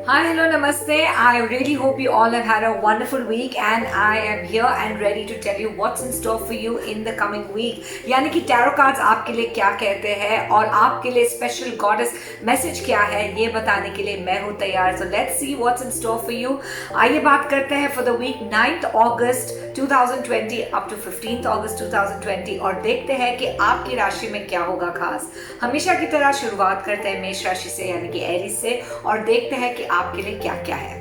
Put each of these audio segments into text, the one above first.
Hi, hello, namaste. I really hope you all have had a wonderful week and I am here and ready to tell you what's in store for you in the coming week. यानी कि tarot cards आपके लिए क्या कहते हैं और आपके लिए स्पेशल गॉडेस मैसेज क्या है ये बताने के लिए मैं हूँ तैयार. So let's see what's in store for you. आइए बात करते हैं for the week 9th August 2020 up to 15th August 2020 और देखते हैं कि आपकी राशि में क्या होगा खास. हमेशा की तरह शुरुआत करते हैं मेष राशि से यानी कि एरीज से और देखते हैं कि आपके लिए क्या क्या है.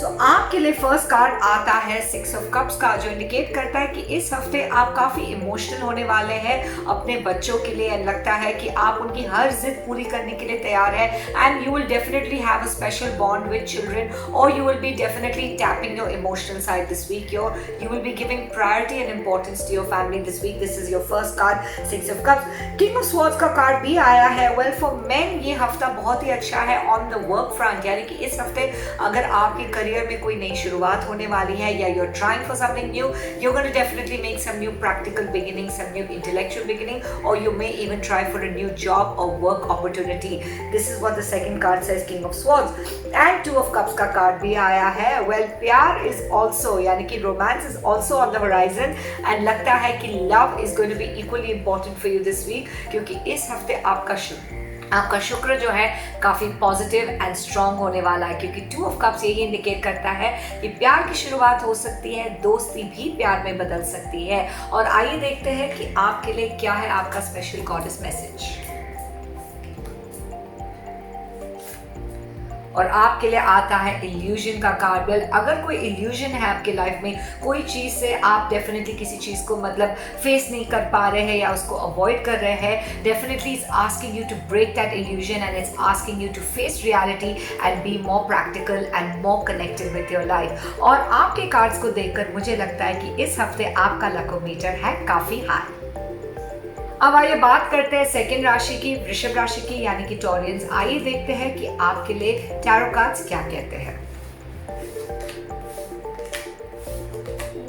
तो आपके लिए फर्स्ट कार्ड आता है 6 ऑफ कप्स का जो इंडिकेट करता है कि इस हफ्ते आप काफी इमोशनल होने वाले हैं अपने बच्चों के लिए. लगता है कि आप उनकी हर जिद पूरी करने के लिए तैयार है and you will definitely have a special bond with children और you will be definitely tapping your emotional side this week. You will be giving priority and importance to your family this week. This is your first card 6 of cups. King of swords का card भी आया है. Well for main ये हफ्ता बहुत ही अच्छा है on the work front. यानी कि इस हफ्ते अगर आपके करियर में कोई नई शुरुआत होने वाली है या you're trying for something new, you're going to definitely make some new practical beginning, some new intellectual beginning, or you may even try for a new job or work opportunity. This is what the second card says, King of Swords. And 2 of Cups का card भी आया है. Well, प्यार is also यानी कि romance is also on the horizon and लगता है कि love is going to be equally important for you this week क्योंकि इस हफ्ते आपका शुक्र जो है काफी पॉजिटिव एंड स्ट्रांग होने वाला है क्योंकि 2 ऑफ कप्स यही इंडिकेट करता है कि प्यार की शुरुआत हो सकती है, दोस्ती भी प्यार में बदल सकती है. और आइए देखते हैं कि आपके लिए क्या है आपका स्पेशल गॉडेस मैसेज. और आपके लिए आता है इल्यूजन का कार्ड. वेल अगर कोई इल्यूजन है आपके लाइफ में, कोई चीज से आप डेफिनेटली किसी चीज को मतलब फेस नहीं कर पा रहे हैं या उसको अवॉइड कर रहे हैं, definitely it's asking you to break that illusion and it's asking you to face reality and be more practical and more connected with your life. और आपके कार्ड्स को देखकर मुझे लगता है कि इस हफ्ते आपका लकोमीटर है काफी हाई. अब आइए बात करते हैं सेकंड राशि की, वृषभ राशि की यानी कि टॉरियंस. आइए देखते हैं कि आपके लिए टैरो कार्ड्स क्या कहते हैं.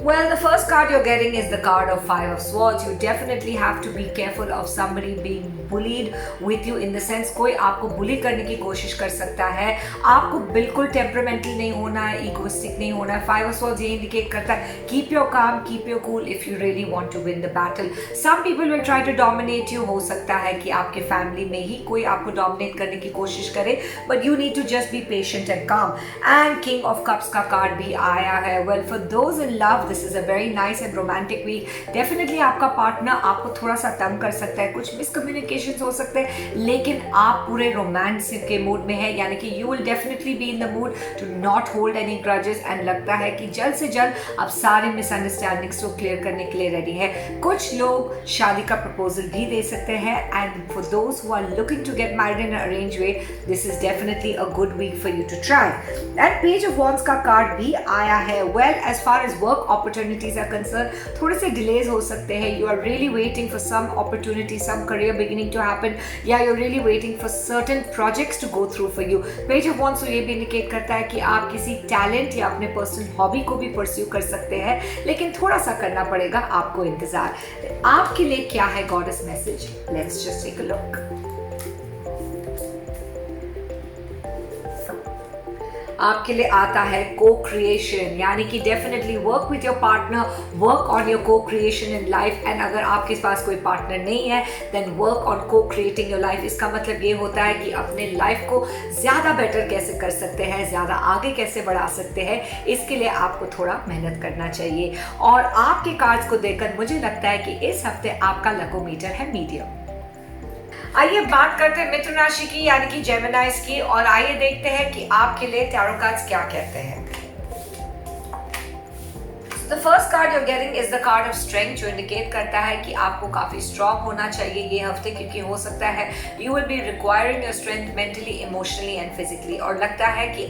Well, the first card you're getting is the card of 5 of Swords. You definitely have to be careful of somebody being bullied with you in the sense कोई आपको बुली करने की कोशिश कर सकता है. आपको बिल्कुल टेम्परामेंटल नहीं होना है, इगोइस्टिक नहीं होना है. 5 of Swords ये इंडिकेट करता है keep your calm, keep your cool if you really want to win the battle. Some people will try to dominate you. हो सकता है कि आपके फैमिली में ही कोई आपको डोमिनेट करने की कोशिश करे but you need to just be patient and calm. And king of cups का कार्ड भी आया है. Well for those in love this is a very nice and romantic week. Definitely आपका पार्टनर आपको थोड़ा सा तंग कर सकता है, कुछ मिसकम्युनिकेशन हो सकते हैं, लेकिन आप पूरे रोमांस के मूड में है. यानी कि you will definitely be in the mood to not hold any grudges and लगता है कि जल्द से जल्द आप सारे मिसअंडरस्टैंडिंग्स को क्लियर करने के लिए रेडी है. कुछ लोग शादी का प्रपोजल भी दे सकते हैं and for those who are looking to get married in arrange way this is definitely a good week for you to try. And page of wands का कार्ड भी आया है. Well as far as work opportunities are concerned, थोड़े से delays हो सकते हैं. You are really waiting for some opportunity, some career beginning to happen. Yeah, you're really waiting for certain projects to go through for you. Page of Wands ये भी indicate करता है कि आप किसी टैलेंट या अपने पर्सनल हॉबी को भी परस्यू कर सकते हैं, लेकिन थोड़ा सा करना पड़ेगा आपको इंतजार. आपके लिए क्या है goddess message? Let's just take a look. आपके लिए आता है को क्रिएशन. यानी कि definitely work with your partner, work on your को क्रिएशन इन लाइफ. एंड अगर आपके पास कोई पार्टनर नहीं है देन वर्क ऑन को क्रिएटिंग योर लाइफ. इसका मतलब ये होता है कि अपने लाइफ को ज़्यादा बेटर कैसे कर सकते हैं, ज़्यादा आगे कैसे बढ़ा सकते हैं, इसके लिए आपको थोड़ा मेहनत करना चाहिए. और आपके कार्ड्स को देखकर मुझे लगता है कि इस हफ्ते आपका लकोमीटर है मीडियम. आइए बात करते हैं मिथुन राशि की यानी कि जेमिनाइज की और आइए देखते हैं कि आपके लिए टैरो कार्ड्स क्या कहते हैं. The first card you're getting is the card of strength जो इंडिकेट करता है कि आपको काफी स्ट्रांग होना चाहिए ये हफ्ते क्योंकि हो सकता है you will be requiring your strength mentally, emotionally and physically. और लगता है कि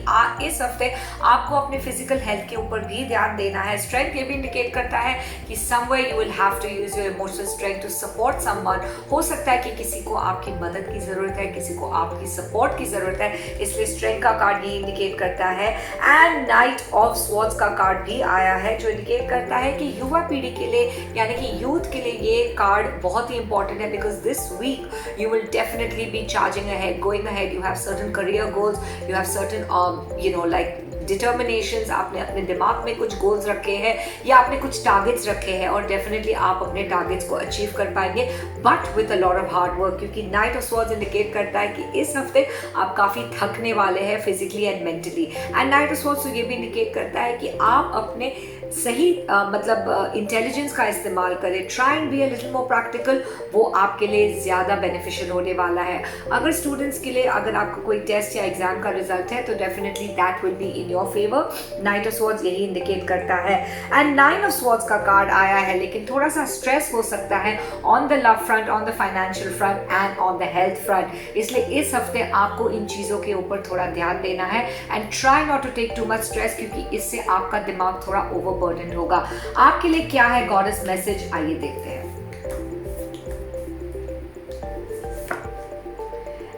इस हफ्ते आपको अपने फिजिकल हेल्थ के ऊपर भी ध्यान देना है. स्ट्रेंथ ये भी इंडिकेट करता है कि somewhere you will have to use your emotional strength to support someone. हो सकता है कि किसी को आपकी मदद की जरूरत है, किसी को आपकी सपोर्ट की जरूरत है, इसलिए स्ट्रेंथ का कार्ड ये इंडिकेट करता है. एंड नाइट ऑफ स्वॉर्ड्स का कार्ड भी आया है जो इंडिकेट इंडिकेट करता है कि युवा पीढ़ी के लिए यानी कि यूथ के लिए ये कार्ड बहुत ही इंपॉर्टेंट है, because this week you will definitely be charging ahead, going ahead, you have certain career goals, you have certain like determinations, आपने अपने दिमाग में कुछ गोल्स रखे हैं या आपने कुछ टारगेट्स रखे हैं और डेफिनेटली आप अपने टारगेट्स को अचीव कर पाएंगे, but with a lot of hard work, क्योंकि नाइट ऑफ स्वॉर्ड्स इंडिकेट करता है कि इस हफ्ते आप काफ़ी थकने वाले हैं physically and mentally. And night of swords ये भी इंडिकेट करता है कि आप अपने सही इंटेलिजेंस का इस्तेमाल करें, try and be a little more practical, वो आपके लिए ज़्यादा बेनिफिशियल होने वाला है। अगर स्टूडेंट्स के लिए अगर आपका कोई टेस्ट या एग्जाम का रिजल्ट है तो definitely that will be in your favour, night of swords यही इंडिकेट करता है। एंड नाइन ऑफ स्वॉर्ड्स का कार्ड आया है, लेकिन थोड़ा सा स्ट्रेस हो सकता है on the love front, on the financial front end on the health front, इसलिए इस हफ्ते आपको इन चीज़ों के ऊपर थोड़ा ध्यान देना है and try not to take too much stress, क्योंकि इससे आपका दिमाग थोड़ा ओवरबर्डन होगा। आपके लिए क्या है गॉडेस मैसेज, आइए देखते हैं।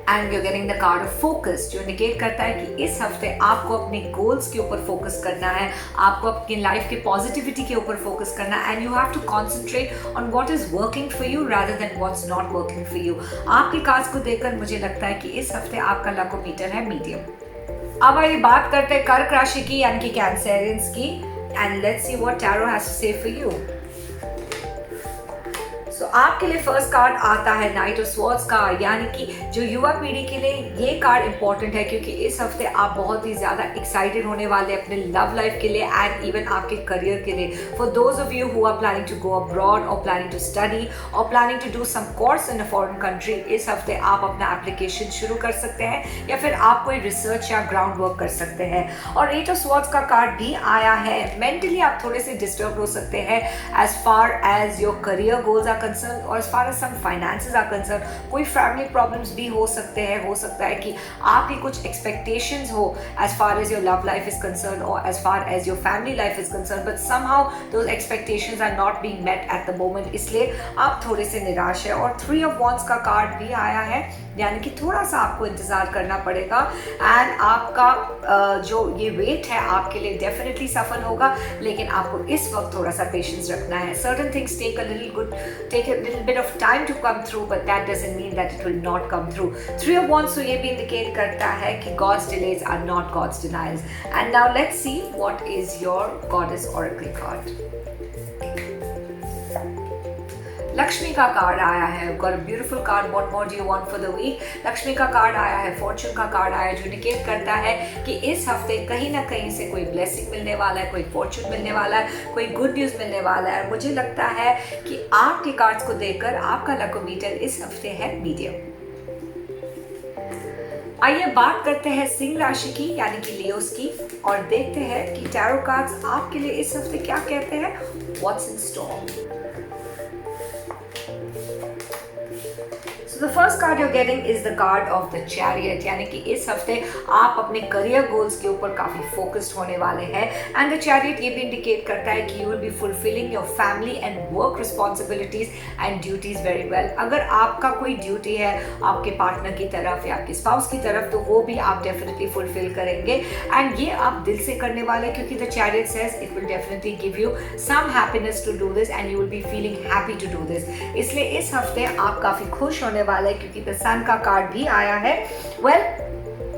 And you getting the card of focus, जो इंडिकेट करता है कि इस हफ्ते आपको अपने गोल्स के ऊपर फोकस करना है, आपको अपनी लाइफ के पॉजिटिविटी के ऊपर फोकस करना है, and you have to concentrate on what is working for you rather than what's not working for you. आपके कार्ड्स को देखकर मुझे लगता है कि इस हफ्ते आपका लकोमीटर है मीडियम। अब आइए बात करते हैं कर्क राशि की यानी कि कैंसरियंस की, and let's see what tarot has to say for you. So आपके लिए फर्स्ट कार्ड आता है नाइट ऑफ स्वॉर्ड्स का, यानी कि जो युवा पीढ़ी के लिए ये कार्ड इंपॉर्टेंट है क्योंकि इस हफ्ते आप बहुत ही ज़्यादा एक्साइटेड होने वाले हैं अपने लव लाइफ के लिए एंड इवन आपके करियर के लिए। For those of you who are planning to go abroad और प्लानिंग टू स्टडी और planning to do some course in a foreign country, इस हफ्ते आप अपना एप्लीकेशन शुरू कर सकते हैं या फिर आप कोई रिसर्च या ग्राउंड वर्क कर सकते हैं। और एट ऑफ स्वॉर्ड्स का कार्ड भी आया है, मेंटली आप थोड़े से डिस्टर्ब हो सकते हैं as far as your career goals are concerned or as far as some finances are concerned, कोई फैमिली प्रॉब्लम्स भी हो सकते हैं, हो सकता है कि आपकी कुछ एक्सपेक्टेशंस हो as far as your love life is concerned or as far as your family life is concerned, but somehow those expectations are not being met at the moment, इसलिए आप थोड़े से निराश है। और 3 of Wands का card भी आया है, यानी कि थोड़ा सा आपको इंतजार करना पड़ेगा एंड आपका जो ये वेट है आपके लिए डेफिनेटली सफल होगा, लेकिन आपको इस वक्त थोड़ा सा पेशेंस रखना है। Certain things take a little bit of time to come through, but that doesn't mean that it will not come through. 3 of Wands तो ये भी इंडिकेट करता है कि God's delays are not God's denials. And now let's see what is your Goddess Oracle card. Lakshmi का card आया है, got a beautiful card, what more do you want for the week. Lakshmi का कार्ड आया है, Fortune का card आया है, जो इंडिकेट करता है कि इस हफ्ते कहीं ना कहीं से कोई ब्लेसिंग मिलने वाला है, कोई फॉर्चून मिलने वाला है, कोई गुड न्यूज़ मिलने वाला है। मुझे लगता है कि आपके कार्ड्स को देखकर आपका लकोमीटर इस हफ्ते है मीडियम। आइए बात करते हैं सिंह राशि की यानी कि लियोस की और देखते हैं कि टैरो कार्ड्स आपके लिए इस हफ्ते क्या कहते हैं, what's in store. So the first card you're getting is the card of the Chariot, यानी कि इस हफ्ते आप अपने करियर गोल्स के ऊपर काफ़ी फोकस्ड होने वाले हैं एंड द Chariot ये भी इंडिकेट करता है कि you will be fulfilling your family and work responsibilities and duties very well। अगर आपका कोई ड्यूटी है आपके पार्टनर की तरफ या आपके स्पाउस की तरफ तो वो भी आप डेफिनेटली फुलफिल करेंगे एंड ये आप दिल से करने वाले, क्योंकि the Chariot says it will definitely give you some happiness to do this and you will be feeling happy to do this। इसलिए इस हफ्ते आप काफ़ी खुश होने वाला है क्योंकि द सन का कार्ड भी आया है।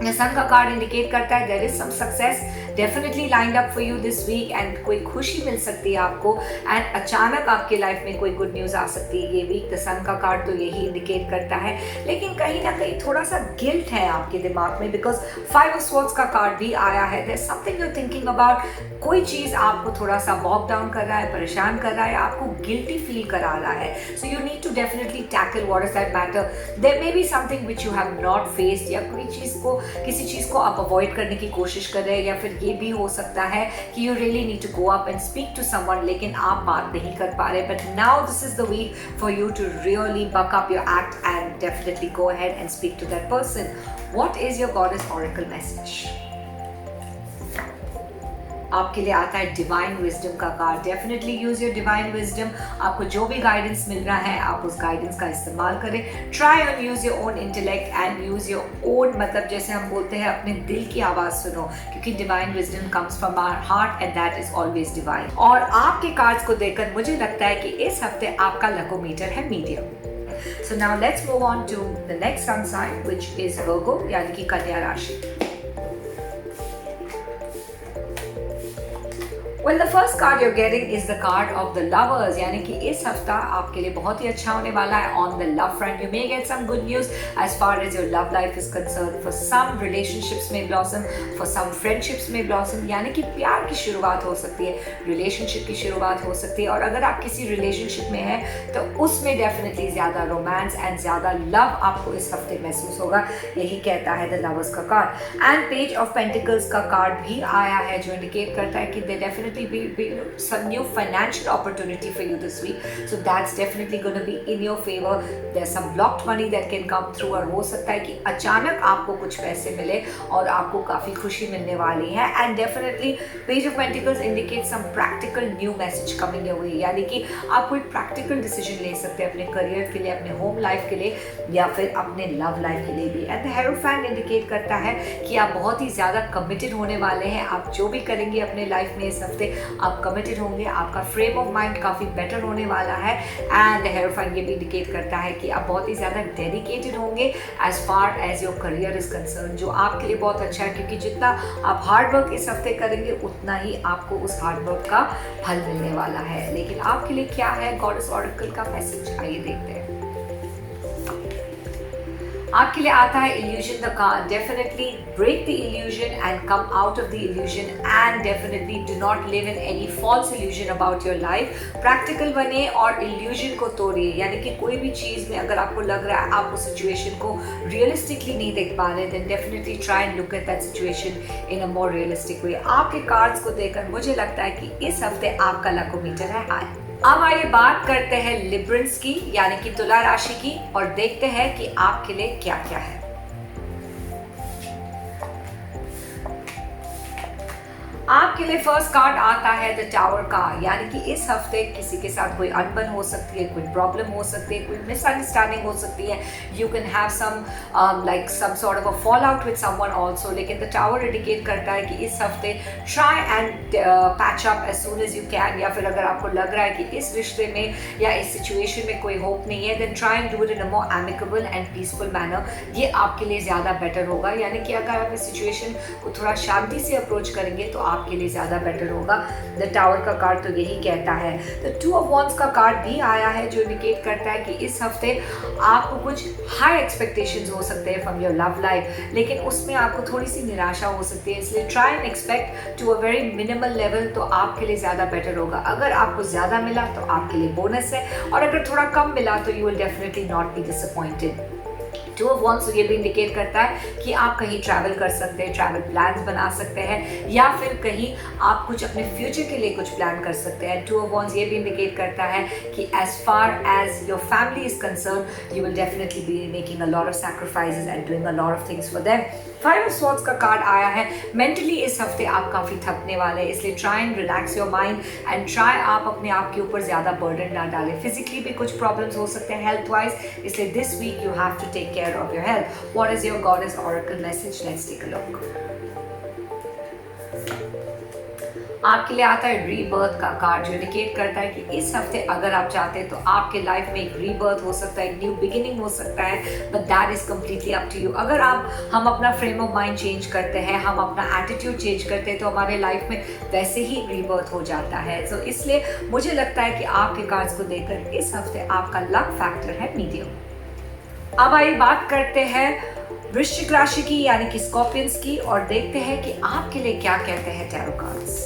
सन का कार्ड इंडिकेट करता है there is some success definitely lined up for you this week and कोई खुशी मिल सकती है आपको एंड अचानक आपके लाइफ में कोई गुड न्यूज़ आ सकती है ये वीक। द सन का कार्ड तो यही इंडिकेट करता है, लेकिन कहीं ना कहीं थोड़ा सा गिल्ट है आपके दिमाग में बिकॉज 5 ऑफ स्वॉर्ड्स का कार्ड भी आया है। There is something you are thinking about, कोई चीज़ आपको थोड़ा सा बॉक डाउन कर रहा है, परेशान कर रहा है, आपको गिल्टी फील करा रहा है। So you need to definitely tackle what is that matter. There may be something which you have not faced, या कोई किसी चीज़ को आप अवॉइड करने की कोशिश कर रहे हैं, या फिर ये भी हो सकता है कि you really need to go up and speak to someone लेकिन आप बात नहीं कर पा रहे। But now this is the week for you to really buck up your act and definitely go ahead and speak to that person. What is your goddess oracle message? आपके लिए आता है डिवाइन विजडम का card. Definitely use your divine wisdom. आपको जो भी guidance मिल रहा है आप उस गाइडेंस का इस्तेमाल करें। Try on use your own intellect and use your own, मतलब जैसे हम बोलते हैं अपने दिल की आवाज़ सुनो, क्योंकि divine wisdom comes from our heart and that is always divine. और आपके कार्ड्स को देखकर मुझे लगता है कि इस हफ्ते आपका लकोमीटर है medium. So now let's move on to the next sun sign, which is Virgo, यानी कि कन्या राशि। Well, the first card you're getting is the card of the lovers, यानी कि इस हफ्ता आपके लिए बहुत ही अच्छा होने वाला है on the love front. You may get some good news as far as your love life is concerned. For some relationships may blossom, for some friendships may blossom, यानी कि प्यार की शुरुआत हो सकती है, relationship की शुरुआत हो सकती है। और अगर आप किसी relationship में हैं तो उसमें definitely ज़्यादा romance and ज़्यादा love आपको इस हफ्ते महसूस होगा, यही कहता है the lovers का card. And page of pentacles का card भी आया है जो indicate करता है कि they definitely be some new financial opportunity for you this week, so that's definitely going to be in your favor. There's some blocked money that can come through, और हो सकता है कि अचानक आपको कुछ पैसे मिले और आपको काफ़ी खुशी मिलने वाली है। And definitely page of pentacles indicates some practical new message coming your way, यानी कि आप कोई practical decision ले सकते हैं अपने करियर के लिए, अपने होम लाइफ के लिए या फिर अपने लव लाइफ के लिए भी। एंड द हेरोफैंट इंडिकेट करता है कि आप बहुत ही ज़्यादा कमिटेड होने वाले हैं। आप जो भी करेंगे अपने लाइफ में इस हफ्ते आप कमिटेड होंगे, आपका फ्रेम ऑफ माइंड काफ़ी बेटर होने वाला है। एंड द हेरोफाइन ये भी इंडिकेट करता है कि आप बहुत ही ज़्यादा डेडिकेटेड होंगे as far as your career is concern, जो आपके लिए बहुत अच्छा है, क्योंकि जितना आप हार्ड वर्क इस हफ्ते करेंगे उतना ही आपको उस हार्ड वर्क का फल मिलने वाला है। लेकिन आपके लिए क्या है गॉडेस ऑरेकल का मैसेज, आइए देखते हैं। आपके लिए आता है illusion the card. Definitely break the illusion and come out of the illusion, and definitely do not live in any false illusion about your life. Practical बने और illusion को तोड़िए, यानी कि कोई भी चीज़ में अगर आपको लग रहा है आप उस situation को realistically नहीं देख पा रहे, then definitely try and look at that situation in a more realistic way. आपके cards को देखकर मुझे लगता है कि इस हफ्ते आपका लकोमीटर है हाई। अब आइए बात करते हैं लिब्रेंस की, यानी कि तुला राशि की, और देखते हैं कि आपके लिए क्या क्या है। आपके लिए फर्स्ट कार्ड आता है द टावर का, यानी कि इस हफ्ते किसी के साथ कोई अनबन हो सकती है, कोई प्रॉब्लम हो सकती है, कोई मिसअंडरस्टैंडिंग हो सकती है। You can have some like some sort of a fall out with someone also, लेकिन द टावर इंडिकेट करता है कि इस हफ्ते try and patch up as soon as you can, या फिर अगर आपको लग रहा है कि इस रिश्ते में या इस सिचुएशन में कोई होप नहीं है, then try and do it in a more amicable and peaceful manner. ये आपके लिए ज़्यादा बेटर होगा, यानी कि अगर आप इस सिचुएशन को थोड़ा शांति से अप्रोच करेंगे तो आपके लिए ज़्यादा बेटर होगा। द टावर का कार्ड तो यही कहता है। द टू ऑफ वॉन्ड्स का कार्ड भी आया है जो इंडिकेट करता है कि इस हफ्ते आपको कुछ हाई एक्सपेक्टेशंस हो सकते हैं फ्रॉम योर लव लाइफ, लेकिन उसमें आपको थोड़ी सी निराशा हो सकती है, इसलिए try and expect to a very minimal level, तो आपके लिए ज़्यादा बेटर होगा। अगर आपको ज़्यादा मिला तो आपके लिए बोनस है, और अगर थोड़ा कम मिला तो you will definitely not be disappointed. Two of wands ये भी इंडिकेट करता है कि आप कहीं ट्रैवल कर सकते हैं, ट्रैवल प्लान्स बना सकते हैं, या फिर कहीं आप कुछ अपने फ्यूचर के लिए कुछ प्लान कर सकते हैं। टू ऑफ वॉन्ड्स ये भी इंडिकेट करता है कि as far as your family is concern, you will definitely be making a lot of sacrifices and doing a lot of things for them. Five of swords का card आया है। Mentally इस हफ्ते आप काफ़ी थकने वाले हैं, इसलिए try and relax your mind and try आप अपने आप के ऊपर ज़्यादा बर्डन ना डालें। फिजिकली भी कुछ प्रॉब्लम्स हो सकते हैं हेल्थ वाइज, इसलिए this week you have to take care of your health. What is your goddess oracle message? Let's take a look. आपके लिए आता है रीबर्थ का कार्ड जो इंडिकेट करता है कि इस हफ्ते अगर आप चाहते हैं तो आपके लाइफ में एक रीबर्थ हो सकता है, एक न्यू बिगिनिंग हो सकता है, but that is completely up to you. अगर हम अपना फ्रेम ऑफ माइंड चेंज करते हैं, हम अपना एटीट्यूड चेंज करते हैं, तो हमारे लाइफ में वैसे ही रीबर्थ हो जाता है। तो इसलिए मुझे लगता है कि आपके कार्ड्स को देखकर इस हफ्ते आपका लक फैक्टर है मीडियम। अब आइए बात करते हैं वृश्चिक राशि की, यानी कि स्कॉर्पियंस की, और देखते हैं कि आपके लिए क्या कहते हैं tarot cards.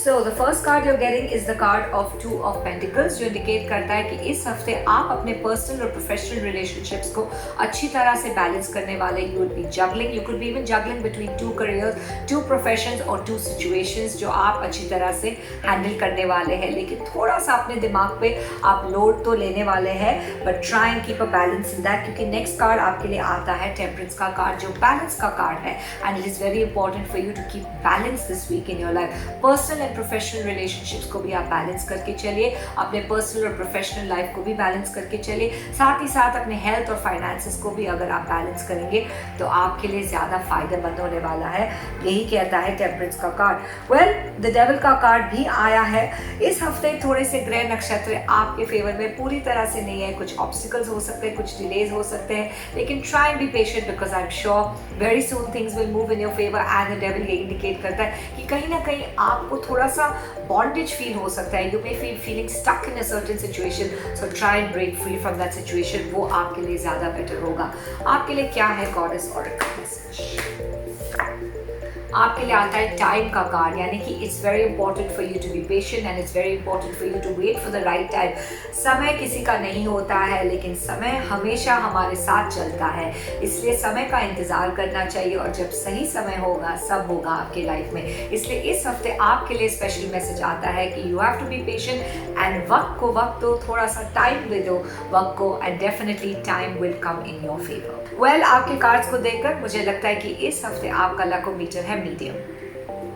So the first card you're getting is the card of Two of Pentacles, जो इंडिकेट करता है कि इस हफ्ते आप अपने पर्सनल और प्रोफेशनल रिलेशनशिप्स को अच्छी तरह से बैलेंस करने वाले. You will be juggling, you could be even juggling between two careers, two professions और two situations जो आप अच्छी तरह से हैंडल करने वाले हैं. लेकिन थोड़ा सा अपने दिमाग पे आप लोड तो लेने वाले हैं, but try and keep a balance in that, क्योंकि नेक्स्ट कार्ड आपके लिए आता है टेम्परेंस का कार्ड, जो बैलेंस का कार्ड है. And it is very important for you to keep balance this week in your life. Personal and professional relationships को भी आप बैलेंस करके चलिए, अपने पर्सनल और प्रोफेशनल लाइफ को भी बैलेंस करके चलिए. साथ ही साथ अपने हेल्थ और फाइनेंसेस को भी अगर आप बैलेंस करेंगे तो आपके लिए ज़्यादा फायदेमंद होने वाला है. यही कहता है टेम्परेंस का कार्ड. वेल, द डेविल का कार्ड भी आया है. इस हफ्ते थोड़े से ग्रह नक्षत्र आपके फेवर में पूरी तरह से नहीं है. कुछ ऑब्स्टिकल्स हो सकते हैं, कुछ डिलेज हो सकते हैं, लेकिन try and be patient because I am sure very soon things will move in your favour. And the devil ये इंडिकेट करता है कि कहीं ना कहीं आपको थोड़ा सा बॉन्डेज फील हो सकता है. You may feel feeling stuck in a certain situation, so try and break free from that situation. वो आपके लिए ज़्यादा बेटर होगा. आपके लिए क्या है गॉडेस ऑरेकल मैसेज? आपके लिए आता है टाइम का कार्ड, यानी कि it's very important for you to be patient and it's very important for you to wait for the right time. समय किसी का नहीं होता है, लेकिन समय हमेशा हमारे साथ चलता है, इसलिए समय का इंतज़ार करना चाहिए और जब सही समय होगा सब होगा आपके लाइफ में. इसलिए इस हफ्ते आपके लिए स्पेशल मैसेज आता है कि you have to be patient and वक्त को वक्त दो, थोड़ा सा टाइम दे दो वक्त को, and definitely time will come in your favour. Well, आपके कार्ड्स को देखकर मुझे लगता है कि इस हफ्ते आपका लकोमीटर है मीडियम.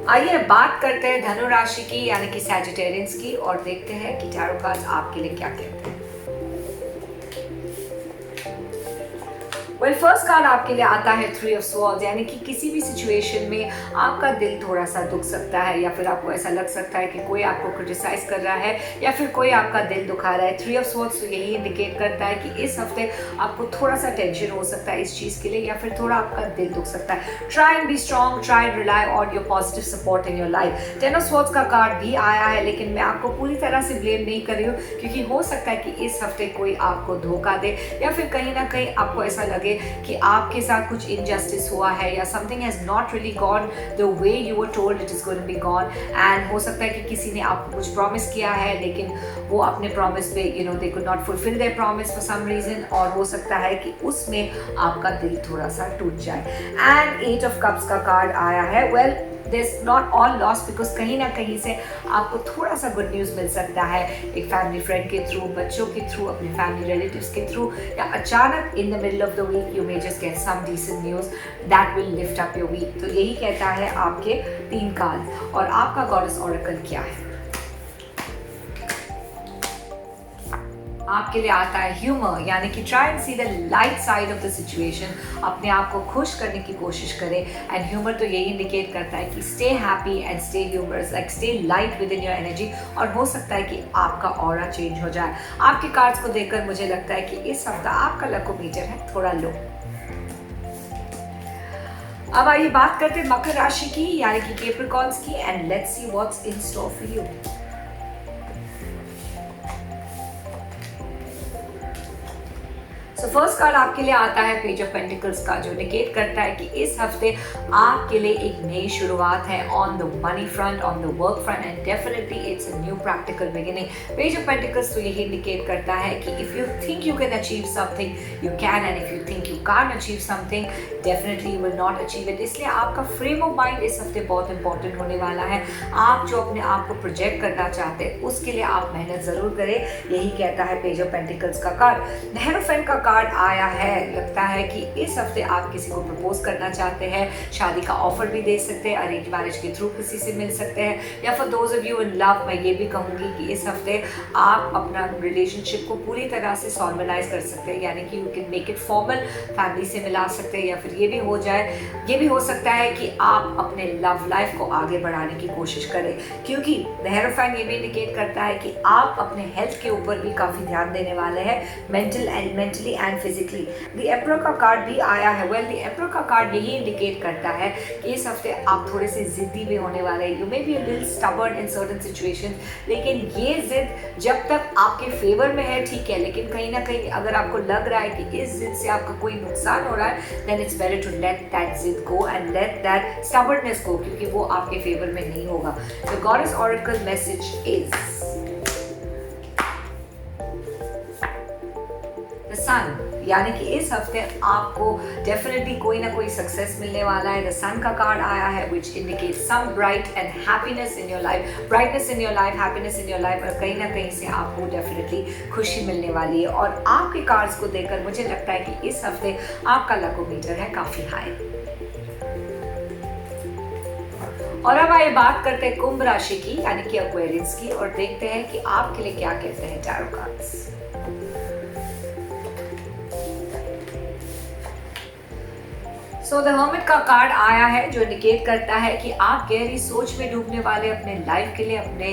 आइए बात करते हैं धनु राशि की, यानी कि सैजिटेरियंस की, और देखते हैं कि टैरो कार्ड्स आपके लिए क्या कहते हैं. वेल, फर्स्ट कार्ड आपके लिए आता है थ्री ऑफ स्वॉर्ड्स, यानी कि किसी भी सिचुएशन में आपका दिल थोड़ा सा दुख सकता है, या फिर आपको ऐसा लग सकता है कि कोई आपको क्रिटिसाइज कर रहा है या फिर कोई आपका दिल दुखा रहा है. थ्री ऑफ स्वॉर्ड्स तो यही इंडिकेट करता है कि इस हफ्ते आपको थोड़ा सा टेंशन हो सकता है इस चीज़ के लिए, या फिर थोड़ा आपका दिल दुख सकता है. Try and be strong, try and rely on your positive support in your life. Ten of swords का कार्ड भी आया है, लेकिन मैं आपको पूरी तरह से ब्लेम नहीं कर रही हूँ, क्योंकि हो सकता है कि इस हफ्ते कोई आपको धोखा दे, या फिर कहीं ना कहीं आपको ऐसा लगे कि आपके साथ कुछ इनजस्टिस हुआ है, या something has not really gone the way you were told it is going to be gone. And हो सकता है कि किसी ने आपको कुछ प्रॉमिस किया है, लेकिन वो अपने प्रॉमिस पे they could not fulfill their promise for some reason, और हो सकता है कि उसमें आपका दिल थोड़ा सा टूट जाए. एंड एट ऑफ कप्स का कार्ड आया है. Well, this not all loss, because कहीं ना कहीं से आपको थोड़ा सा गुड न्यूज़ मिल सकता है, एक फैमिली फ्रेंड के थ्रू, बच्चों के थ्रू, अपने फैमिली रिलेटिव्स के थ्रू, या अचानक in the middle of the week you may just get some decent news that will lift up your week. तो यही कहता है आपके 3 कार्ड. और आपका गॉडेस ऑरेकल क्या है? आपके लिए आता है ह्यूमर, यानी कि try and see the light side of the situation. अपने आप को खुश करने की कोशिश करें. एंड ह्यूमर तो यही इंडिकेट करता है कि stay happy and stay humorous, like stay light within your energy. और हो सकता है कि आपका ऑरा चेंज हो जाए. आपके कार्ड्स को देखकर मुझे लगता है कि इस हफ्ता आपका लकोमीटर है थोड़ा लो. अब आइए बात करते हैं मकर राशि की, यानी कि कैप्रिकॉर्न्स की, and let's see what's in store for you. तो फर्स्ट कार्ड आपके लिए आता है पेज ऑफ पेंटिकल्स का, जो इंडिकेट करता है कि इस हफ्ते आपके लिए एक नई शुरुआत है on the money front, on the work front, and definitely it's a new practical beginning. Page of pentacles तो यही इंडिकेट करता है कि if you think you can achieve something you can, and if you think you can't achieve something definitely you will not achieve it. इसलिए आपका frame of mind इस हफ्ते बहुत इंपॉर्टेंट होने वाला है. आप जो अपने आप को प्रोजेक्ट करना चाहते हैं उसके लिए आप मेहनत जरूर करें. यही कहता है पेज ऑफ पेंटिकल्स का कार्ड. हेरोफेंट का कार्ड आया है. लगता है कि इस हफ्ते आप किसी को प्रपोज करना चाहते हैं, शादी का ऑफर भी दे सकते हैं, अरेंज मैरिज के थ्रू किसी से मिल सकते हैं, या for those of you in love मैं ये भी कहूँगी कि इस हफ्ते आप अपना रिलेशनशिप को पूरी तरह से फॉर्मलाइज कर सकते हैं, यानी कि you can make it formal, family से मिला सकते हैं, या फिर ये भी हो जाए, ये भी हो सकता है कि आप अपने लव लाइफ को आगे बढ़ाने की कोशिश करें, क्योंकि द हेरोफेंट ये भी इंडिकेट करता है कि आप अपने हेल्थ के ऊपर भी काफ़ी ध्यान देने वाले हैं, mentally and and physically. The emperor का कार्ड भी आया है। वेल, द एम्परर का कार्ड यही इंडिकेट करता है कि इस हफ्ते आप थोड़े से जिद्दी भी होने वाले हैं। You may be a little stubborn in certain situations, लेकिन ये जिद जब तक आपके फेवर में है ठीक है, लेकिन कहीं ना कहीं अगर आपको लग रहा है कि इस जिद से आपका कोई नुकसान हो रहा है, then it's better to let that जिद go and let that stubbornness go, क्योंकि वो आपके फेवर में नहीं होगा। The goddess oracle message is the sun, यानी कि इस हफ्ते आपको डेफिनेटली कोई ना कोई सक्सेस मिलने वाला है। द सन का कार्ड आया है which indicate some bright and happiness in your life, brightness in your life, happiness in your life, और कहीं ना कहीं से आपको डेफिनेटली खुशी मिलने वाली है। और आपके कार्ड्स को देखकर मुझे लगता है कि इस हफ्ते आपका लकोमीटर है काफी हाई। और अब आइए बात करते हैं कुंभ राशि की, यानी कि एक्वेरियंस की, और देखते हैं कि आपके लिए क्या कहते हैं tarot cards. So the hermit का कार्ड आया है जो इंडिकेट करता है कि आप गहरी सोच में डूबने वाले अपने लाइफ के लिए, अपने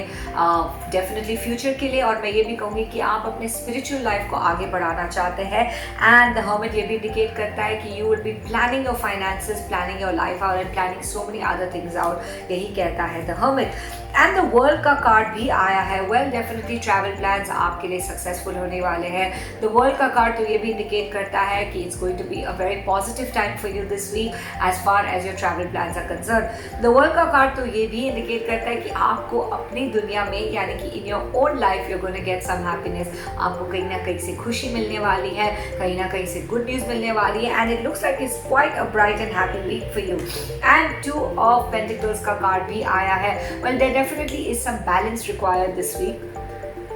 डेफिनेटली फ्यूचर के लिए, और मैं ये भी कहूँगी कि आप अपने स्पिरिचुअल लाइफ को आगे बढ़ाना चाहते हैं। एंड द हर्मिट ये भी इंडिकेट करता है कि you will B planning your finances, planning your life out and planning so many other things out, यही कहता है the hermit. And the world का कार्ड भी आया है। वेल, डेफिनेटली ट्रैवल प्लान्स आपके लिए सक्सेसफुल होने वाले हैं। द वर्ल्ड का कार्ड तो ये भी इंडिकेट करता है कि it's going to be a very positive time for you this week as far as your travel plans are concern. The world का कार्ड तो ये भी इंडिकेट करता है कि आपको अपनी दुनिया में, यानी कि in your own life you are going to get some happiness, आपको कहीं ना कहीं से खुशी मिलने वाली है, कहीं ना कहीं से गुड न्यूज मिलने वाली है, and it looks like it's quite a bright and happy week for you. And two of pentacles का कार्ड भी आया है। Well, there definitely is some balance required this week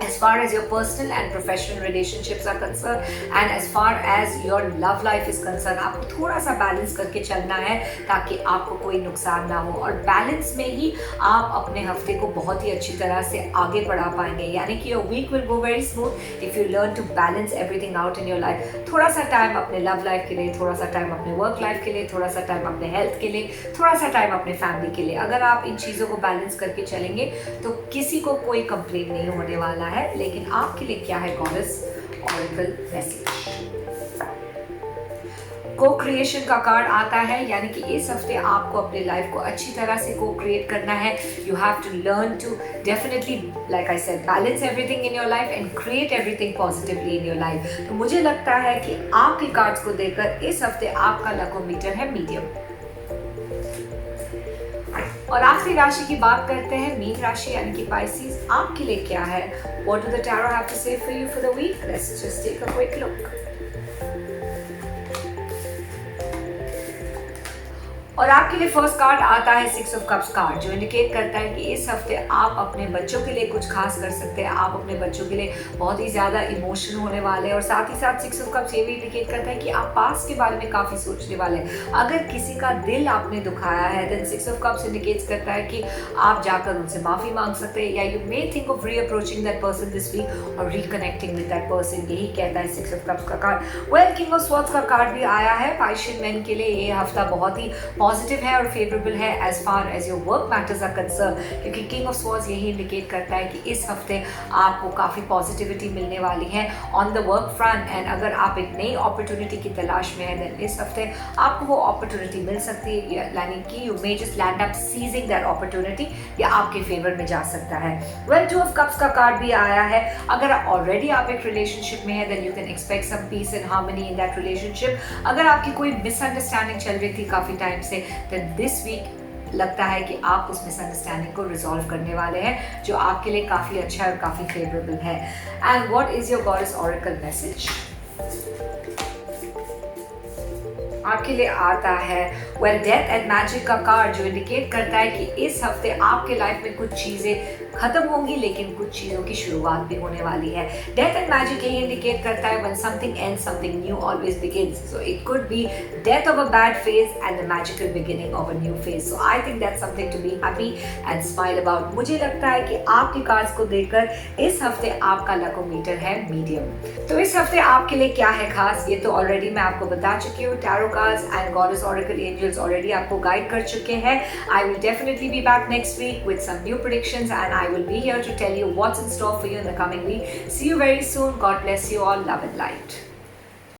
as far as your personal and professional relationships are concerned, and as far as your love life is concerned, आपको थोड़ा सा balance करके चलना है ताकि आपको कोई नुकसान ना हो, और बैलेंस में ही आप अपने हफ्ते को बहुत ही अच्छी तरह से आगे बढ़ा पाएंगे। यानी कि your week will go very smooth if you learn to balance everything out in your life. थोड़ा सा टाइम अपने लव लाइफ के लिए, थोड़ा सा टाइम अपने वर्क लाइफ के लिए, थोड़ा सा टाइम अपने हेल्थ के लिए, थोड़ा सा टाइम अपने फैमिली के लिए। अगर आप इन चीज़ों को बैलेंस करके चलेंगे तो किसी को कोई कंप्लेन नहीं होने वाला है। लेकिन आपके लिए क्या है गॉडेस ऑरेकल मैसेज? को क्रिएशन का कार्ड आता है, यानी कि इस हफ्ते आपको अपने लाइफ को अच्छी तरह से को क्रिएट करना है। You have to learn to definitely, like I said, balance everything in your life and create everything positively in your life. तो मुझे लगता है कि आपके कार्ड्स को देखकर इस हफ्ते आपका लकोमीटर है मीडियम। और आखिरी राशि की बात करते हैं, मीन राशि यानी कि पाइसेस। आपके लिए क्या है? What do the tarot have to say for you for the week? Let's just take a quick look. और आपके लिए फर्स्ट कार्ड आता है सिक्स ऑफ कप्स कार्ड, जो इंडिकेट करता है कि इस हफ्ते आप अपने बच्चों के लिए कुछ खास कर सकते हैं। आप अपने बच्चों के लिए बहुत ही ज़्यादा इमोशनल होने वाले हैं, और साथ ही साथ सिक्स ऑफ कप्स ये भी इंडिकेट करता है कि आप पास्ट के बारे में काफ़ी सोचने वाले हैं। अगर किसी का दिल आपने दुखाया है, then six of cups indicates करता है कि आप जाकर उनसे माफ़ी मांग सकते हैं, या you may think of reapproaching that person this week और रिकनेक्टिंग विद दैट पर्सन, यही कहता है सिक्स ऑफ कप्स का card. Well, king of swords का कार्ड भी आया है। पाइशियन मैन के लिए ये हफ्ता बहुत ही पॉजिटिव है और फेवरेबल है as far as your work matters are concern, क्योंकि किंग ऑफ स्वॉर्ड्स यही इंडिकेट करता है कि इस हफ्ते आपको काफ़ी पॉजिटिविटी मिलने वाली है on the work front. And अगर आप एक नई अपॉर्चुनिटी की तलाश में हैं, देन इस हफ्ते आपको वो अपॉर्चुनिटी मिल सकती है, यानी कि you may just land up seizing that opportunity, या आपके फेवर में जा सकता है। वेल, टू ऑफ कप्स का कार्ड भी आया है। अगर ऑलरेडी आप एक रिलेशनशिप में है, then you can expect some peace and harmony in that relationship. अगर आपकी कोई मिसअंडरस्टैंडिंग चल रही थी काफ़ी टाइम से, दिस वीक लगता है कि आप उस मिसअंडरस्टैंडिंग को रिजॉल्व करने वाले हैं, जो आपके लिए काफ़ी अच्छा और काफ़ी फेवरेबल है। And what is your goddess oracle message? आपके लिए आता है वेल, डेथ एंड मैजिक का कार्ड, जो इंडिकेट करता है कि इस हफ्ते आपके लाइफ में कुछ चीज़ें खत्म होंगी, लेकिन कुछ चीज़ों की शुरुआत भी होने वाली है। डेथ एंड मैजिक यही इंडिकेट करता है when something ends, something new always begins. So it could be death of a bad phase and the magical beginning of a new phase. So I think that's something to be happy and smile about. मुझे लगता है कि आपके cards को देखकर इस हफ्ते आपका लकोमीटर है मीडियम। तो इस हफ्ते आपके लिए क्या है खास, ये तो ऑलरेडी मैं आपको बता चुकी हूँ। Tarot cards and goddess oracle angels already आपको गाइड कर चुके हैं। I will definitely be back next week with some new predictions, and I will be here to tell you what's in store for you in the coming week. See you very soon. God bless you all. Love and light.